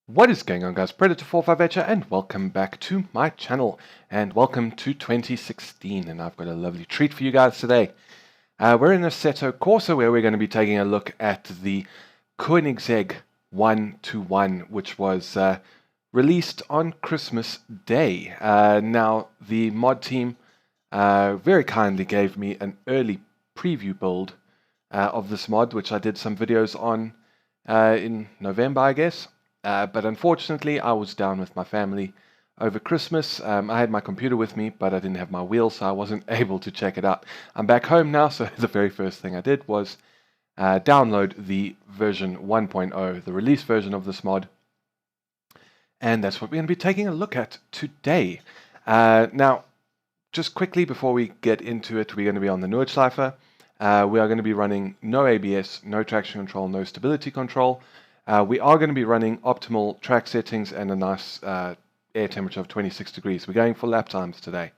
What is going on, guys? Predator45 here, and welcome back to my channel, and welcome to 2016. And I've got a lovely treat for you guys today. We're in Assetto Corsa, where we're going to be taking a look at the Koenigsegg One, which was released on Christmas Day. Now, the mod team very kindly gave me an early preview build of this mod, which I did some videos on in November, I guess. But unfortunately, I was down with my family over Christmas. I had my computer with me, but I didn't have my wheel, so I wasn't able to check it out. I'm back home now, so the very first thing I did was download the version 1.0, the release version of this mod. And that's what we're going to be taking a look at today. Now, just quickly before we get into it, we're going to be on the Nordschleifer. We are going to be running no ABS, no traction control, no stability control. We are going to be running optimal track settings and a nice air temperature of 26 degrees. We're going for lap times today.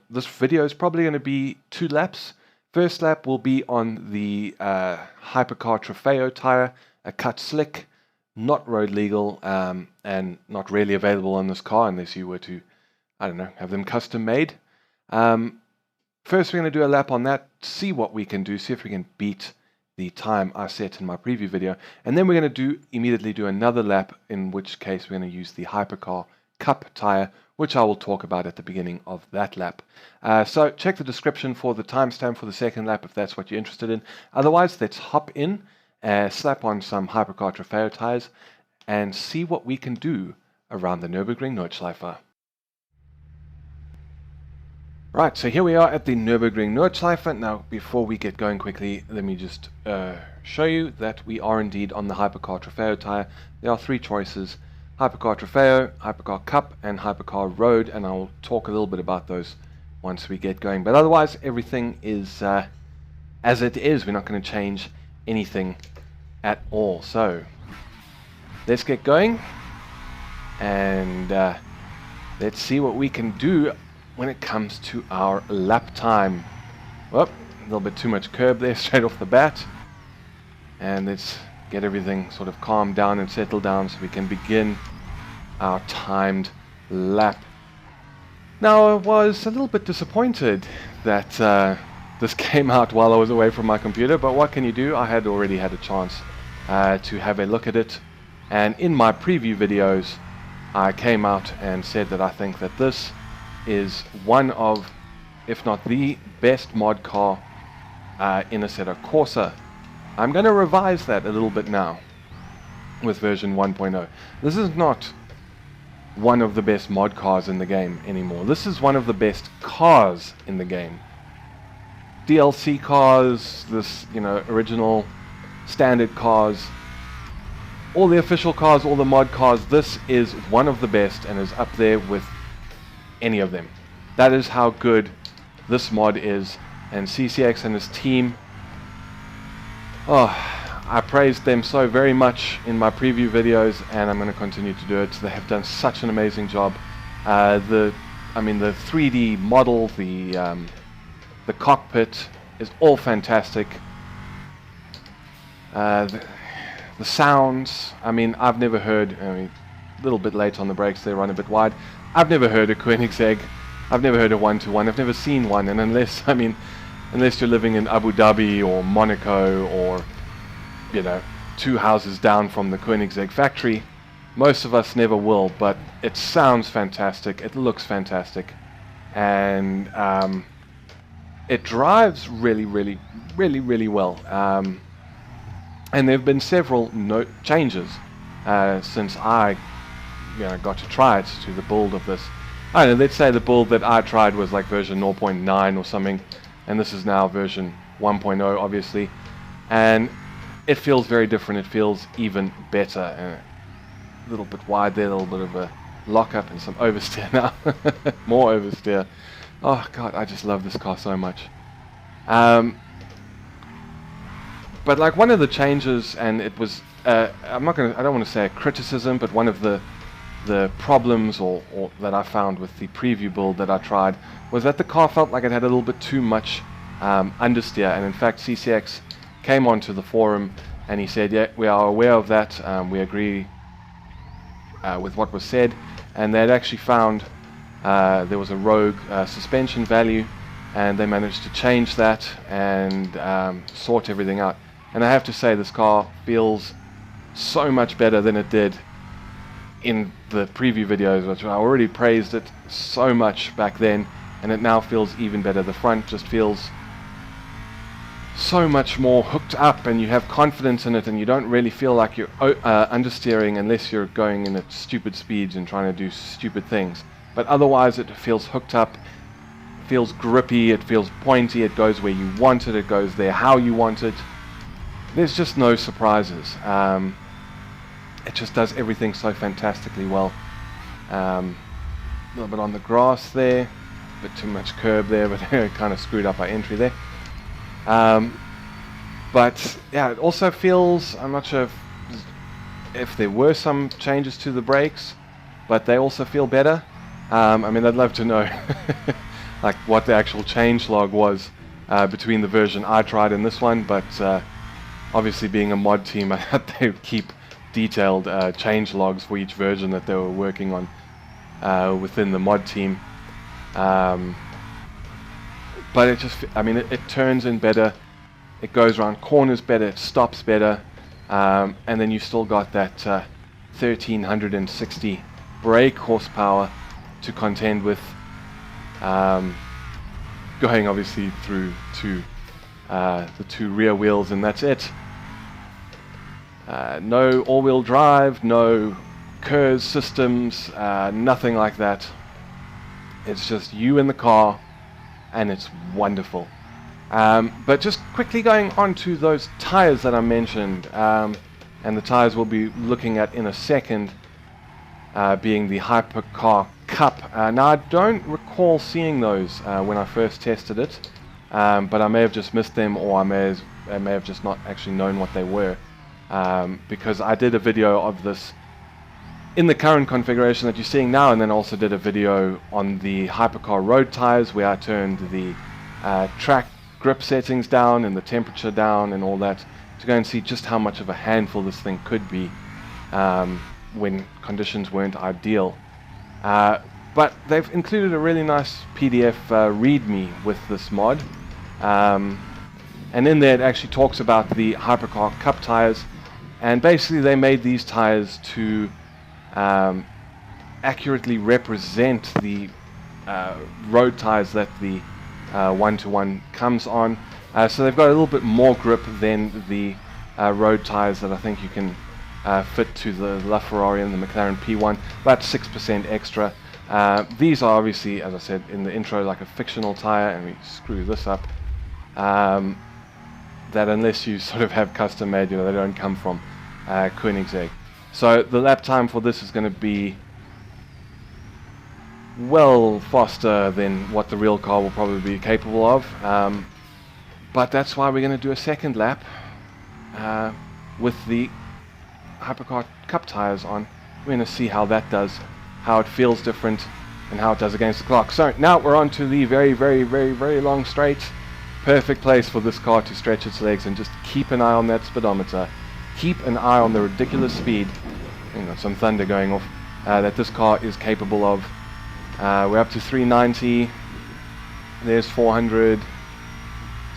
This video is probably going to be 2 laps. First lap will be on the Hypercar Trofeo tyre, a cut slick, not road legal, and not really available on this car unless you were to, I don't know, have them custom made. First we're going to do a lap on that, see what we can do, see if we can beat the time I set in my preview video, and then we're going to immediately do another lap, in which case we're going to use the Hypercar Cup tire, which I will talk about at the beginning of that lap. So check the description for the timestamp for the second lap if that's what you're interested in. Otherwise, let's hop in, slap on some Hypercar Trofeo tires, and see what we can do around the Nürburgring Nordschleife. Right, so here we are at the Nürburgring Nordschleife. Now, before we get going quickly, let me just show you that we are indeed on the Hypercar Trofeo tyre. There are 3 choices: Hypercar Trofeo, Hypercar Cup, and Hypercar Road, and I'll talk a little bit about those once we get going. But otherwise, everything is as it is. We're not going to change anything at all. So, let's get going, and let's see what we can do when it comes to our lap time. Well, a little bit too much curb there straight off the bat. And let's get everything sort of calmed down and settled down so we can begin our timed lap. Now, I was a little bit disappointed that this came out while I was away from my computer, but what can you do? I had already had a chance to have a look at it. And in my preview videos, I came out and said that I think that this is one of, if not the best mod car in Assetto Corsa. I'm going to revise that a little bit now with version 1.0. This is not one of the best mod cars in the game anymore. This is one of the best cars in the game. DLC cars, this, original standard cars, all the official cars, all the mod cars, this is one of the best and is up there with any of them. That is how good this mod is, and CCX and his team, I praised them so very much in my preview videos, and I'm going to continue to do it. They have done such an amazing job. The 3D model, the cockpit is all fantastic. The sounds, I've never heard, a little bit late on the brakes, they run a bit wide. I've never heard of Koenigsegg. I've never heard of 1-to-1. I've never seen one, and unless you're living in Abu Dhabi or Monaco or 2 houses down from the Koenigsegg factory, most of us never will. But it sounds fantastic. It looks fantastic, and it drives really, really, really, really well. And there have been several changes since I got to try it, to the build of this. I don't know, let's say the build that I tried was like version 0.9 or something, and this is now version 1.0 obviously, and it feels very different. It feels even better. A little bit wide there, a little bit of a lockup and some oversteer now. More oversteer. Oh god, I just love this car so much. But like one of the changes, and it was I don't want to say a criticism, but one of the problems or that I found with the preview build that I tried was that the car felt like it had a little bit too much understeer. And in fact, CCX came onto the forum and he said, yeah, we are aware of that, we agree with what was said, and they had actually found there was a rogue suspension value, and they managed to change that and sort everything out. And I have to say, this car feels so much better than it did in the preview videos, which I already praised it so much back then, and it now feels even better. The front just feels so much more hooked up, and you have confidence in it, and you don't really feel like you're understeering unless you're going in at stupid speeds and trying to do stupid things. But otherwise it feels hooked up, feels grippy, it feels pointy, it goes where you want it goes there how you want it. There's just no surprises. It just does everything so fantastically well. A little bit on the grass there, a bit too much curb there, but it kind of screwed up our entry there. But yeah, it also feels, I'm not sure if there were some changes to the brakes, but they also feel better. I mean, I'd love to know like what the actual change log was between the version I tried and this one, but obviously being a mod team, I had to keep detailed change logs for each version that they were working on within the mod team. But it just, I mean, it turns in better, it goes around corners better, it stops better, and then you still got that 1360 brake horsepower to contend with, going obviously through to the two rear wheels, and that's it. No all-wheel drive, no KERS systems, nothing like that. It's just you in the car, and it's wonderful. But just quickly going on to those tires that I mentioned, and the tires we'll be looking at in a second, being the Hypercar Cup. Now I don't recall seeing those when I first tested it, but I may have just missed them, or I may have just not actually known what they were, because I did a video of this in the current configuration that you're seeing now, and then also did a video on the Hypercar road tires where I turned the track grip settings down and the temperature down and all that to go and see just how much of a handful this thing could be when conditions weren't ideal. But they've included a really nice PDF readme with this mod, and in there it actually talks about the Hypercar Cup tires, and basically they made these tires to accurately represent the road tires that the 1-to-1 comes on. So they've got a little bit more grip than the road tires that I think you can fit to the LaFerrari and the McLaren P1, about 6% extra. These are obviously, as I said in the intro, like a fictional tire, and we screw this up, that unless you sort of have custom made, you know, they don't come from Koenigsegg. So the lap time for this is going to be well faster than what the real car will probably be capable of, but that's why we're going to do a second lap with the Hypercar Cup tires on. We're going to see how that does, how it feels different, and how it does against the clock. So now we're on to the very, very, very, very long straight. Perfect place for this car to stretch its legs and just keep an eye on that speedometer. Keep an eye on the ridiculous speed, you know, some thunder going off, that this car is capable of. We're up to 390. There's 400.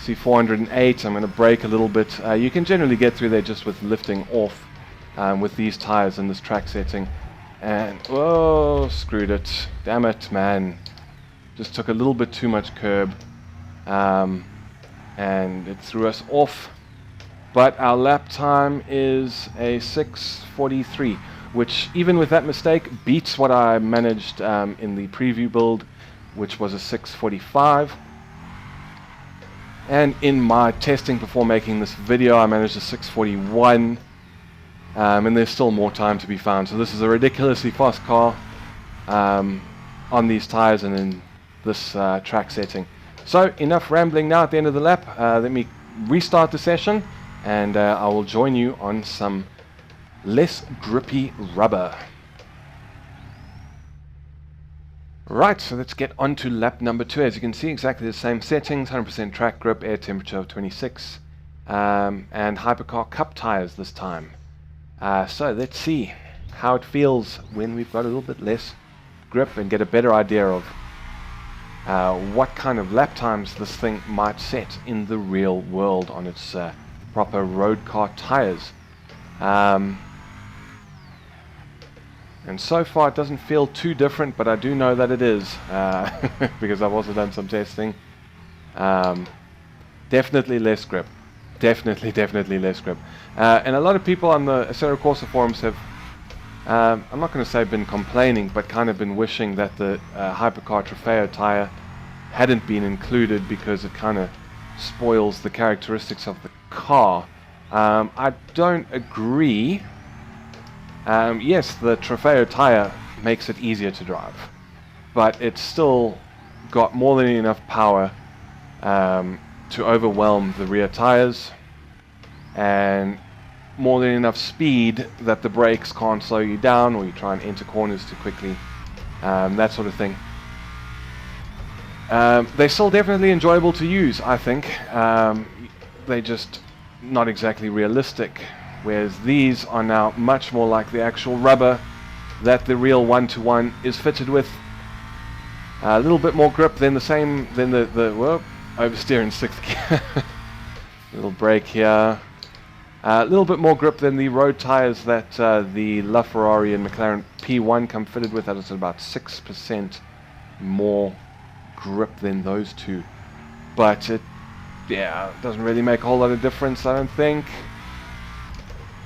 See 408. I'm going to brake a little bit. You can generally get through there just with lifting off with these tires and this track setting. And whoa, screwed it. Damn it, man. Just took a little bit too much curb, and it threw us off. But our lap time is a 6:43, which even with that mistake beats what I managed in the preview build, which was a 6:45. And in my testing before making this video, I managed a 6:41, and there's still more time to be found. So this is a ridiculously fast car on these tires and in this track setting. So enough rambling now at the end of the lap. Let me restart the session, and I will join you on some less grippy rubber. Right, so let's get on to lap number 2. As you can see, exactly the same settings, 100% track grip, air temperature of 26, and Hypercar Cup tires this time. So let's see how it feels when we've got a little bit less grip and get a better idea of what kind of lap times this thing might set in the real world on its proper road car tires. And so far it doesn't feel too different, but I do know that it is, because I've also done some testing. Definitely less grip. Definitely less grip. And a lot of people on the Assetto Corsa forums have, I'm not going to say been complaining, but kind of been wishing that the Hypercar Trofeo tire hadn't been included because it kind of spoils the characteristics of the car. I don't agree. Yes, the Trofeo tire makes it easier to drive, but it's still got more than enough power to overwhelm the rear tires, and more than enough speed that the brakes can't slow you down or you try and enter corners too quickly, that sort of thing. They're still definitely enjoyable to use, I think. They're just not exactly realistic, whereas these are now much more like the actual rubber that the real 1-to-1 is fitted with. A little bit more grip than the well, oversteer in 6th gear. Little brake here. A little bit more grip than the road tires that the LaFerrari and McLaren P1 come fitted with. That is about 6% more grip than those two. But it doesn't really make a whole lot of difference, I don't think,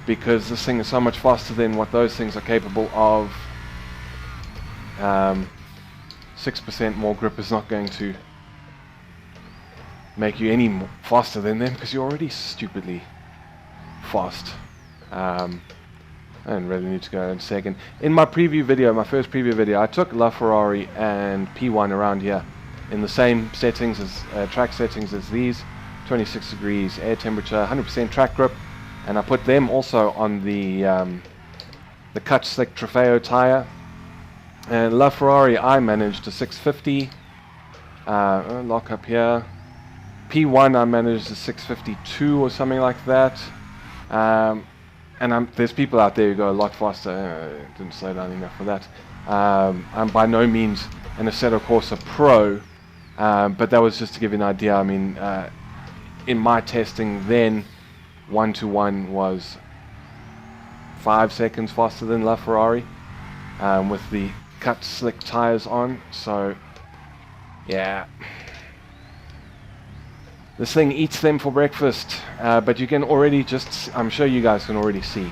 because this thing is so much faster than what those things are capable of. 6% more grip is not going to make you any faster than them, because you're already stupidly fast. I don't really need to go in a second. In my preview video, my first preview video, I took LaFerrari and P1 around here in the same settings as track settings as these, 26 degrees air temperature, 100% track grip, and I put them also on the Cut Slick Trofeo tire. And LaFerrari, I managed a 650 lock up here. P1 I managed a 652 or something like that. And there's people out there who go a lot faster. Didn't slow down enough for that. I'm by no means an Assetto Corsa Pro, but that was just to give you an idea. I mean, in my testing then, 1-to-1 was 5 seconds faster than LaFerrari, with the Cut Slick tires on. So yeah, this thing eats them for breakfast. But you can already I'm sure you guys can already see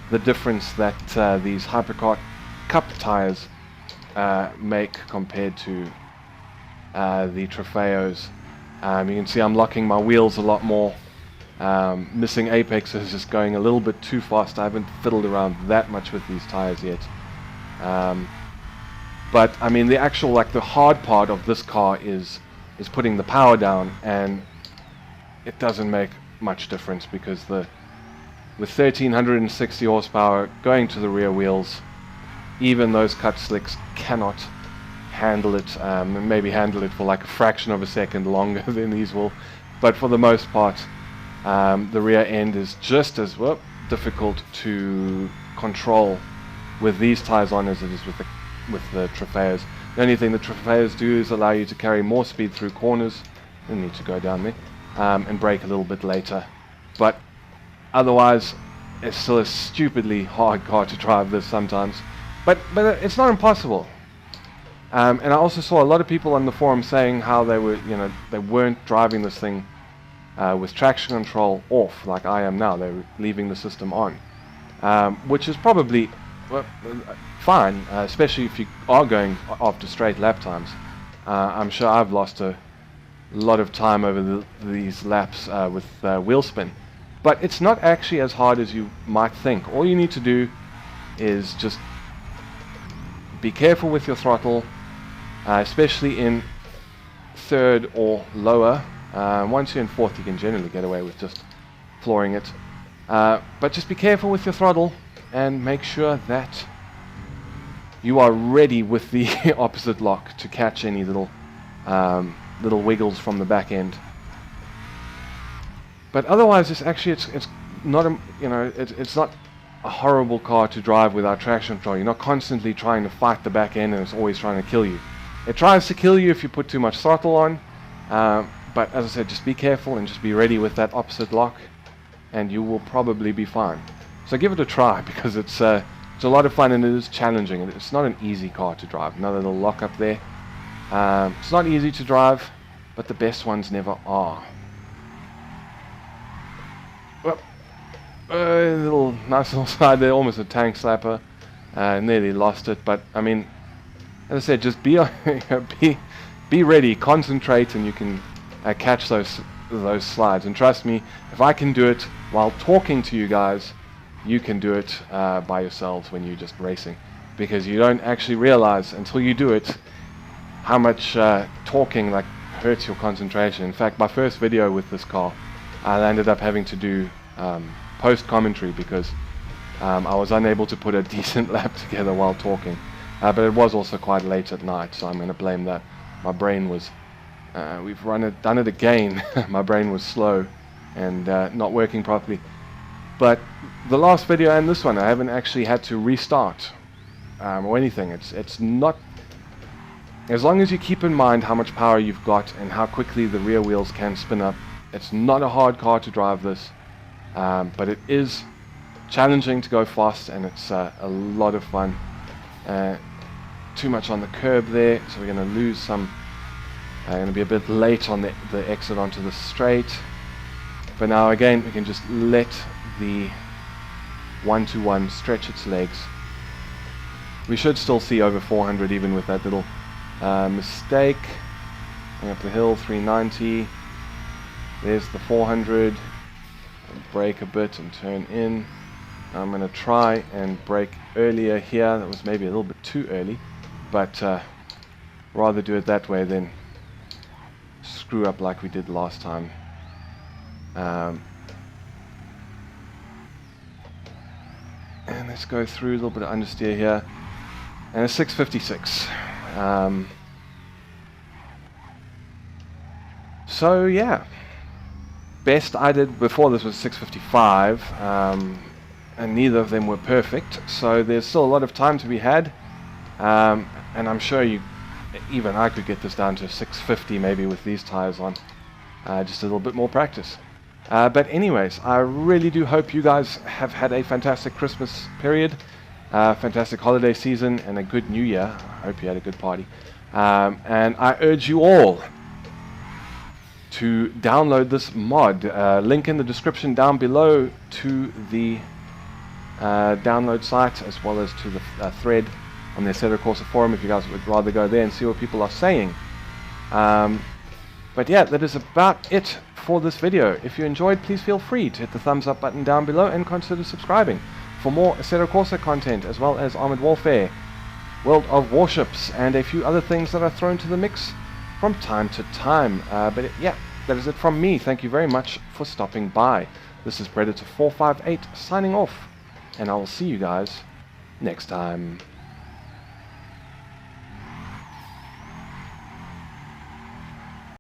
the difference that these Hypercar Cup tires make compared to the Trofeos. You can see I'm locking my wheels a lot more. Missing apexes, just going a little bit too fast. I haven't fiddled around that much with these tires yet. But I mean, the actual, like, the hard part of this car is putting the power down, and it doesn't make much difference, because with 1360 horsepower going to the rear wheels, even those Cut Slicks cannot handle it. Maybe handle it for like a fraction of a second longer than these will, but for the most part, the rear end is just as difficult to control with these tires on as it is with the Trofeos. The only thing the Trofeos do is allow you to carry more speed through corners. You need to go down there and brake a little bit later, but otherwise it's still a stupidly hard car to drive this sometimes, but it's not impossible. And I also saw a lot of people on the forum saying how they weren't driving this thing with traction control off like I am now. They were leaving the system on, which is probably fine, especially if you are going after straight lap times. I'm sure I've lost a lot of time over these laps with wheel spin, but it's not actually as hard as you might think. All you need to do is just be careful with your throttle, especially in third or lower. Once you're in fourth, you can generally get away with just flooring it, but just be careful with your throttle and make sure that you are ready with the opposite lock to catch any little wiggles from the back end. But otherwise, it's not a horrible car to drive without traction control. You're not constantly trying to fight the back end and it's always trying to kill you. It tries to kill you if you put too much throttle on, but as I said, just be careful and just be ready with that opposite lock and you will probably be fine. So give it a try, because it's a lot of fun and it is challenging. It's not an easy car to drive. Another little lock up there. It's not easy to drive, but the best ones never are. Well, nice little slide there, almost a tank slapper. Nearly lost it, but I mean, as I said, just be ready, concentrate, and you can catch those slides. And trust me, if I can do it while talking to you guys, you can do it by yourselves when you're just racing, because you don't actually realize until you do it how much talking like hurts your concentration. In fact, my first video with this car, I ended up having to do post commentary because I was unable to put a decent lap together while talking. But it was also quite late at night, so I'm going to blame that. My brain was, we've done it again. My brain was slow and not working properly. But the last video and this one, I haven't actually had to restart or anything. It's not, as long as you keep in mind how much power you've got and how quickly the rear wheels can spin up, it's not a hard car to drive this, but it is challenging to go fast, and it's a lot of fun. Too much on the curb there, so we're going to lose some. Going to be a bit late on the exit onto the straight, but now again we can just let the 121 stretch its legs. We should still see over 400 even with that little mistake. Going up the hill, 390. There's the 400. Brake a bit and turn in. I'm going to try and brake earlier here. That was maybe a little bit too early, but rather do it that way than screw up like we did last time. And let's go through a little bit of understeer here. And a 656. So yeah, best I did before this was 655, and neither of them were perfect. So there's still a lot of time to be had, and I'm sure even I could get this down to 650 maybe with these tires on, just a little bit more practice. But anyways, I really do hope you guys have had a fantastic Christmas period, fantastic holiday season, and a good New Year. I hope you had a good party. And I urge you all to download this mod. Link in the description down below to the download site, as well as to the thread on the Assetto Corsa forum if you guys would rather go there and see what people are saying. But yeah, that is about it for this video. If you enjoyed, please feel free to hit the thumbs up button down below and consider subscribing for more Assetto Corsa content, as well as Armored Warfare, World of Warships, and a few other things that are thrown to the mix from time to time. Yeah, that is it from me. Thank you very much for stopping by. This is Predator 458 signing off, and I will see you guys next time.